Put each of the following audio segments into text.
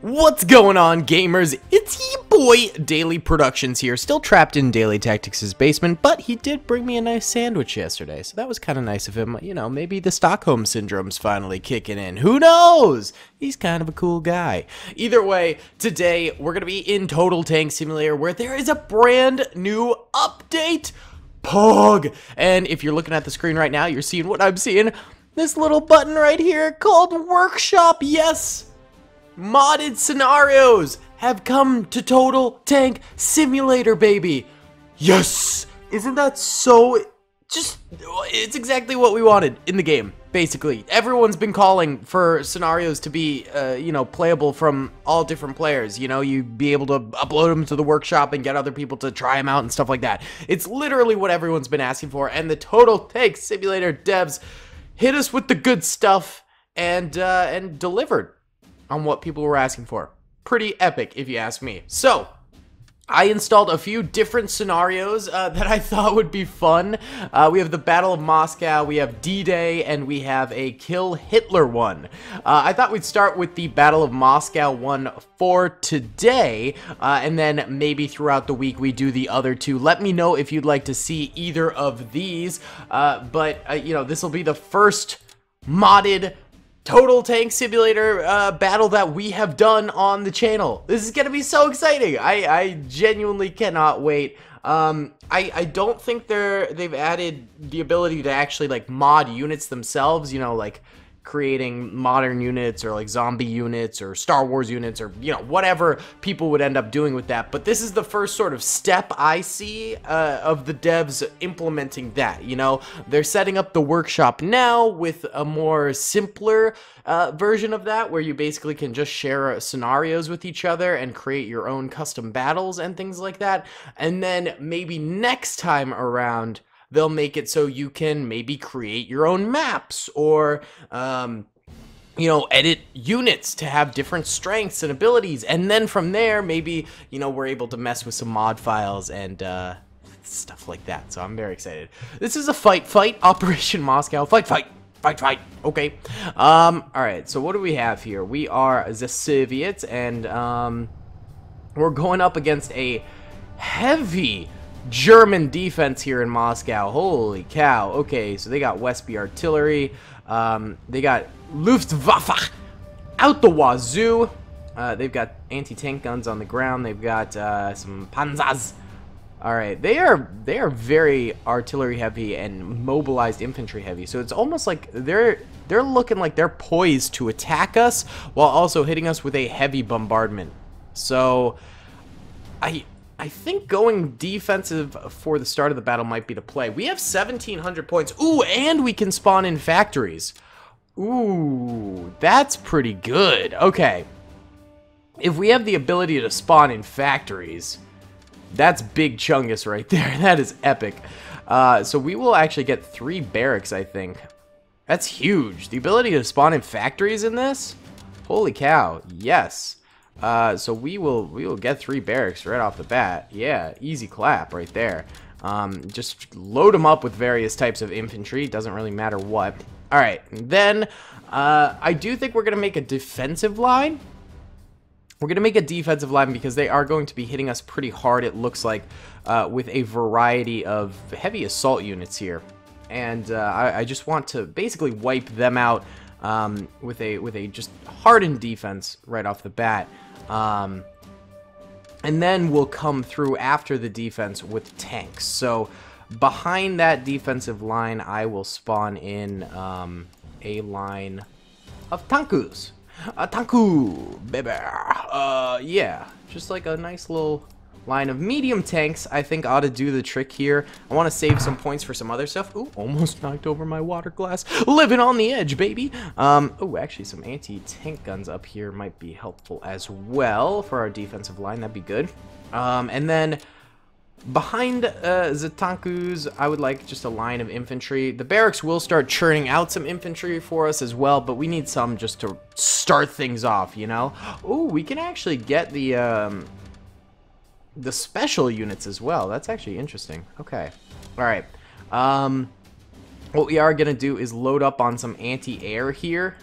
What's going on, gamers? It's your boy Daily Productions here, still trapped in Daily Tactics' basement, but he did bring me a nice sandwich yesterday, so that was kind of nice of him. You know, maybe the Stockholm Syndrome's finally kicking in. Who knows? He's kind of a cool guy. Either way, today we're going to be in Total Tank Simulator, where there is a brand new update. Pog! And if you're looking at the screen right now, you're seeing what I'm seeing. This little button right here called Workshop. Yes! Modded scenarios have come to Total Tank Simulator, baby. Yes! Isn't that so... it's exactly what we wanted in the game, basically. Everyone's been calling for scenarios to be, you know, playable from all different players. You know, you'd be able to upload them to the workshop and get other people to try them out and stuff like that. It's literally what everyone's been asking for, and the Total Tank Simulator devs hit us with the good stuff and delivered on what people were asking for. Pretty epic, if you ask me. So, I installed a few different scenarios that I thought would be fun. We have the Battle of Moscow, we have D-Day, and we have a Kill Hitler one. I thought we'd start with the Battle of Moscow one for today, and then maybe throughout the week we do the other two. Let me know if you'd like to see either of these, but you know, this will be the first modded Total Tank Simulator battle that we have done on the channel. This is gonna be so exciting. I genuinely cannot wait. I don't think they've added the ability to actually like mod units themselves, you know, like creating modern units or like zombie units or Star Wars units or, you know, whatever people would end up doing with that. But this is the first sort of step I see of the devs implementing that. You know, they're setting up the workshop now with a more simpler version of that, where you basically can just share scenarios with each other and create your own custom battles and things like that. And then maybe next time around, they'll make it so you can maybe create your own maps or, you know, edit units to have different strengths and abilities. And then from there, maybe, you know, we're able to mess with some mod files and stuff like that. So I'm very excited. This is a fight, Operation Moscow. Fight. Okay. All right. So what do we have here? We are the Soviets, and we're going up against a heavy German defense here in Moscow. Holy cow. Okay, so they got Westby artillery. They got Luftwaffe out the wazoo. They've got anti-tank guns on the ground. They've got some panzers. All right, they are very artillery heavy and mobilized infantry heavy. So it's almost like they're looking like they're poised to attack us while also hitting us with a heavy bombardment. So I think going defensive for the start of the battle might be the play. We have 1,700 points. Ooh, and we can spawn in factories. Ooh, that's pretty good. Okay. If we have the ability to spawn in factories, that's big chungus right there. That is epic. So we will actually get 3 barracks, I think. That's huge. The ability to spawn in factories in this? Holy cow. Yes. So we will get 3 barracks right off the bat. Yeah, easy clap right there. Just load them up with various types of infantry. Doesn't really matter what. All right, then I do think we're gonna make a defensive line. We're gonna make a defensive line because they are going to be hitting us pretty hard. It looks like with a variety of heavy assault units here, and I just want to basically wipe them out with a just hardened defense right off the bat. And then we'll come through after the defense with tanks. So behind that defensive line, I will spawn in a line of tankus. A tanku, baby. Yeah, just like a nice little line of medium tanks, I think ought to do the trick here. I want to save some points for some other stuff. Ooh, almost knocked over my water glass. Living on the edge, baby. Oh, actually, some anti-tank guns up here might be helpful as well for our defensive line. That'd be good. And then behind the tankus, I would like just a line of infantry. The barracks will start churning out some infantry for us as well, but we need some just to start things off, you know? Ooh, we can actually get the special units as well. That's actually interesting. Okay. All right. what we are going to do is load up on some anti-air here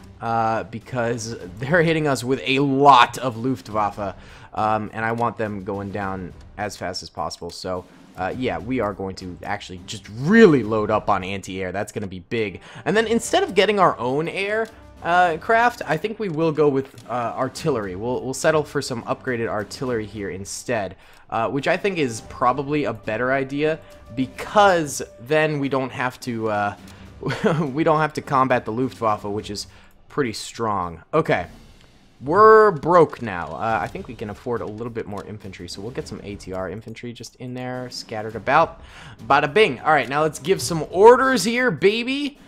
because they're hitting us with a lot of Luftwaffe, and I want them going down as fast as possible. So, yeah, we are going to actually just really load up on anti-air. That's going to be big. And then instead of getting our own air craft, I think we will go with artillery. We'll settle for some upgraded artillery here instead, which I think is probably a better idea because then we don't have to we don't have to combat the Luftwaffe, which is pretty strong. Okay, we're broke now. I think we can afford a little bit more infantry, so we'll get some ATR infantry just in there, scattered about. Bada bing. All right, now let's give some orders here, baby.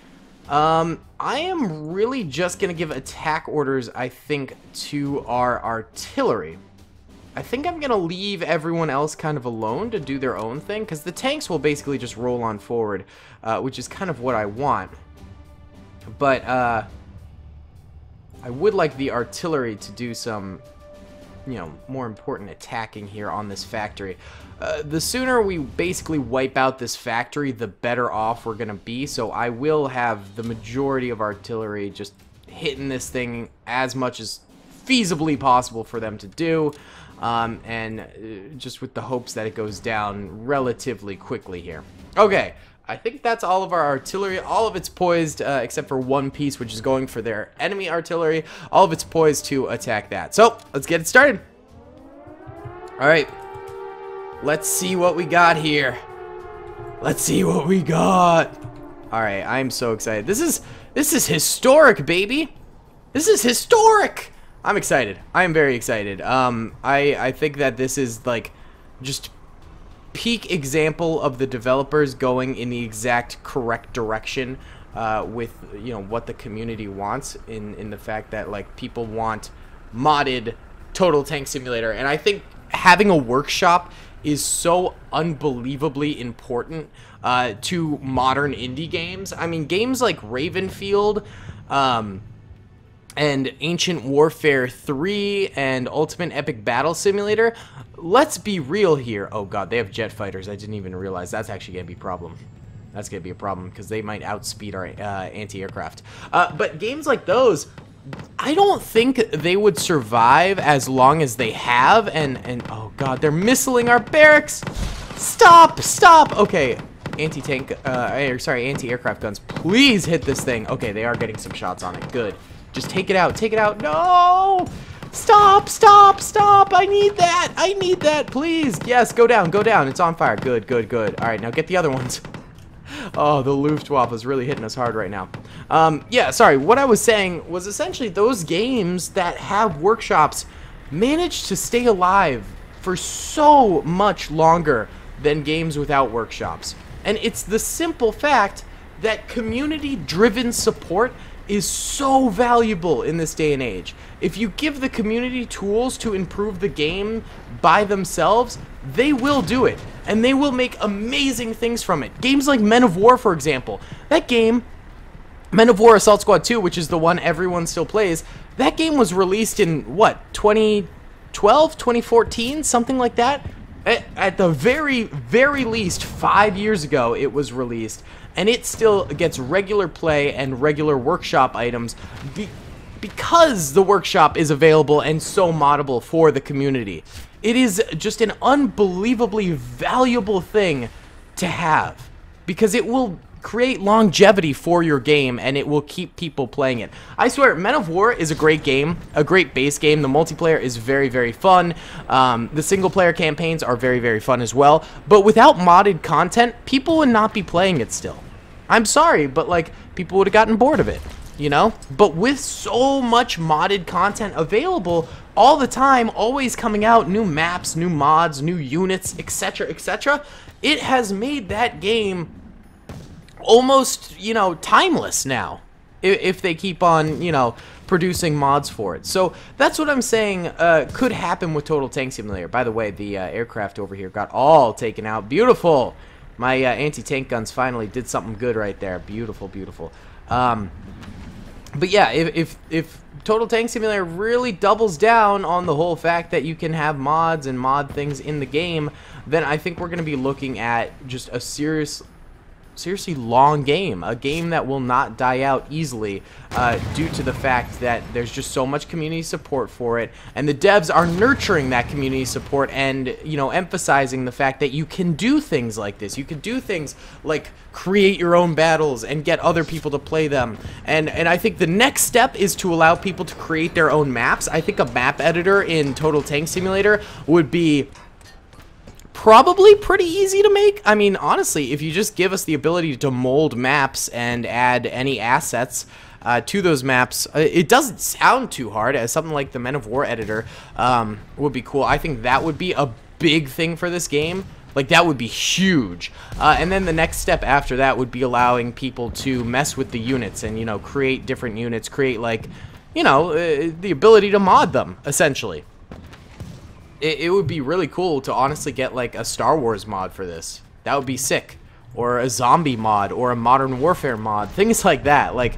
I am really just going to give attack orders, I think, to our artillery. I think I'm going to leave everyone else kind of alone to do their own thing, because the tanks will basically just roll on forward, which is kind of what I want. But, I would like the artillery to do some, you know, more important attacking here on this factory. The sooner we basically wipe out this factory, the better off we're going to be. So I will have the majority of artillery just hitting this thing as much as feasibly possible for them to do. And just with the hopes that it goes down relatively quickly here. Okay. I think that's all of our artillery. All of it's poised, except for one piece, which is going for their enemy artillery. All of it's poised to attack that. So, let's get it started. Alright. Let's see what we got here. Let's see what we got. Alright, I'm so excited. This is historic, baby. This is historic. I'm excited. I am very excited. I think that this is, like, just peak example of the developers going in the exact correct direction with, you know, what the community wants in the fact that, like, people want modded Total Tank Simulator. And I think having a workshop is so unbelievably important to modern indie games. I mean, games like Ravenfield and Ancient Warfare 3 and Ultimate Epic Battle Simulator, let's be real here. Oh god, they have jet fighters. I didn't even realize that's actually going to be a problem. That's going to be a problem because they might outspeed our anti-aircraft. But games like those, I don't think they would survive as long as they have. And oh god, they're missiling our barracks. Stop, stop. Okay, anti-tank, sorry, anti-aircraft guns. Please hit this thing. Okay, they are getting some shots on it. Good. Just take it out. Take it out. No! Stop! Stop! Stop! I need that! I need that! Please! Yes, go down. Go down. It's on fire. Good, good, good. Alright, now get the other ones. Oh, the Luftwaffe is really hitting us hard right now. Yeah, sorry. What I was saying was essentially those games that have workshops manage to stay alive for so much longer than games without workshops. And it's the simple fact that community-driven support is so valuable in this day and age. If you give the community tools to improve the game by themselves, they will do it. And they will make amazing things from it. Games like Men of War, for example. That game, Men of War Assault Squad 2, which is the one everyone still plays, that game was released in, what, 2012, 2014, something like that? At the very, very least, 5 years ago, it was released. And it still gets regular play and regular workshop items because the workshop is available and so moddable for the community. It is just an unbelievably valuable thing to have because it will create longevity for your game and it will keep people playing it. I swear, Men of War is a great game, a great base game. The multiplayer is very, very fun. The single player campaigns are very, very fun as well. But without modded content, people would not be playing it still. I'm sorry, but like, people would have gotten bored of it, you know? But with so much modded content available all the time, always coming out, new maps, new mods, new units, etc., etc., it has made that game almost, you know, timeless now, if they keep on, you know, producing mods for it. So that's what I'm saying could happen with Total Tank Simulator. By the way, the aircraft over here got all taken out. Beautiful. My anti-tank guns finally did something good right there. Beautiful, beautiful. But yeah, if Total Tank Simulator really doubles down on the whole fact that you can have mods and mod things in the game, then I think we're going to be looking at just a serious seriously long game, a game that will not die out easily due to the fact that there's just so much community support for it, and the devs are nurturing that community support and, you know, emphasizing the fact that you can do things like this. You can do things like create your own battles and get other people to play them, and I think the next step is to allow people to create their own maps. I think a map editor in Total Tank Simulator would be probably pretty easy to make. I mean, honestly, if you just give us the ability to mold maps and add any assets to those maps, it doesn't sound too hard. As something like the Men of War editor would be cool. I think that would be a big thing for this game. Like, that would be huge. And then the next step after that would be allowing people to mess with the units and, you know, create different units, create, like, you know, the ability to mod them, essentially. It would be really cool to honestly get like a Star Wars mod for this. That would be sick. Or a zombie mod, or a Modern Warfare mod, things like that. Like,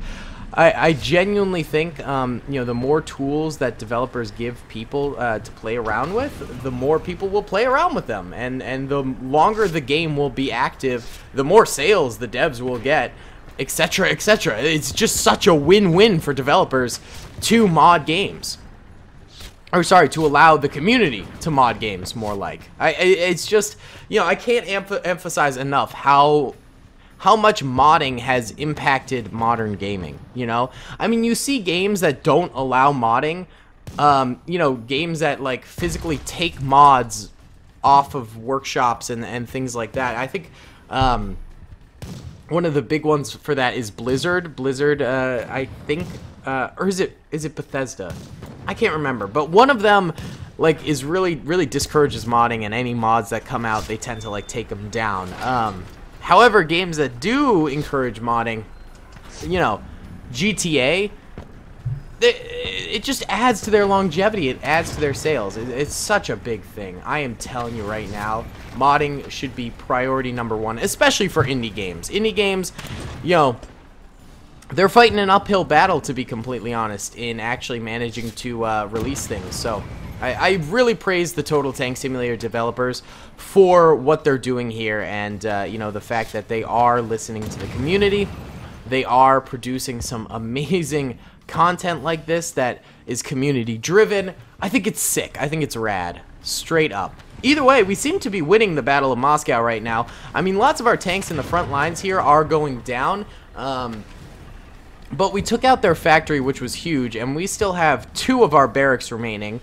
I genuinely think, you know, the more tools that developers give people to play around with, the more people will play around with them. And the longer the game will be active, the more sales the devs will get, etc., etc. It's just such a win-win for developers to mod games. Or sorry, to allow the community to mod games, more like. It's just, you know, I can't emphasize enough how much modding has impacted modern gaming, you know? I mean, you see games that don't allow modding, you know, games that, like, physically take mods off of workshops and things like that. I think, one of the big ones for that is Blizzard. Blizzard, I think, or is it Bethesda? I can't remember, but one of them, like, is really discourages modding, and any mods that come out, they tend to, like, take them down. However, games that do encourage modding, you know, GTA, it just adds to their longevity. It adds to their sales. It's such a big thing. I am telling you right now, modding should be priority #1, especially for indie games. Indie games, you know, they're fighting an uphill battle, to be completely honest, in actually managing to release things. So I really praise the Total Tank Simulator developers for what they're doing here, and you know, the fact that they are listening to the community. They are producing some amazing content like this that is community driven. I think it's sick. I think it's rad. Straight up. Either way, we seem to be winning the Battle of Moscow right now. I mean, lots of our tanks in the front lines here are going down. But we took out their factory, which was huge, and we still have 2 of our barracks remaining,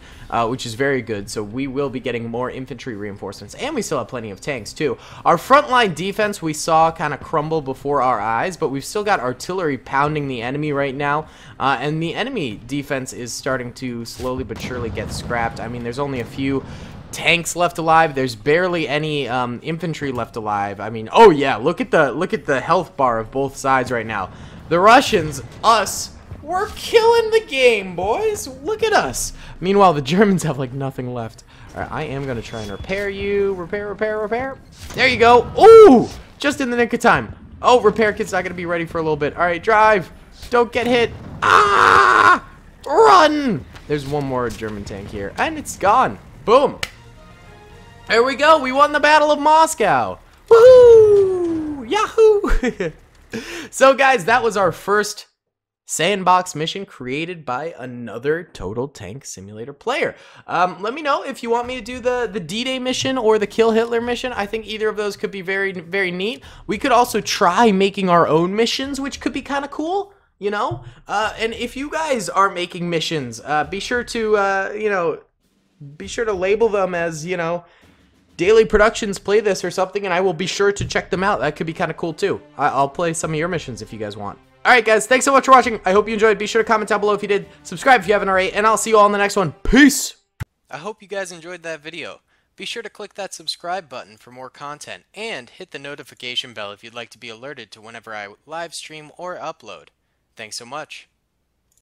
which is very good, so we will be getting more infantry reinforcements, and we still have plenty of tanks, too. Our frontline defense we saw kind of crumble before our eyes, but we've still got artillery pounding the enemy right now, and the enemy defense is starting to slowly but surely get scrapped. I mean, there's only a few tanks left alive. There's barely any infantry left alive. I mean, oh yeah, look at the health bar of both sides right now. The Russians, us, we're killing the game, boys. Look at us. Meanwhile, the Germans have, like, nothing left. All right, I am going to try and repair you. Repair. There you go. Ooh, just in the nick of time. Oh, repair kit's not going to be ready for a little bit. All right, drive. Don't get hit. Ah! Run! There's one more German tank here, and it's gone. Boom. There we go. We won the Battle of Moscow. Woohoo! Yahoo! So, guys, that was our first sandbox mission created by another Total Tank Simulator player. Let me know if you want me to do the D-Day mission or the Kill Hitler mission. I think either of those could be very, very neat. We could also try making our own missions, which could be kind of cool, you know? And if you guys are making missions, be sure to, you know, be sure to label them as, you know, Daily Productions play this or something, and I will be sure to check them out. That could be kind of cool, too. I'll play some of your missions if you guys want. Alright, guys, thanks so much for watching. I hope you enjoyed. Be sure to comment down below if you did. Subscribe if you haven't already, and I'll see you all in the next one. Peace! I hope you guys enjoyed that video. Be sure to click that subscribe button for more content, and hit the notification bell if you'd like to be alerted to whenever I live stream or upload. Thanks so much.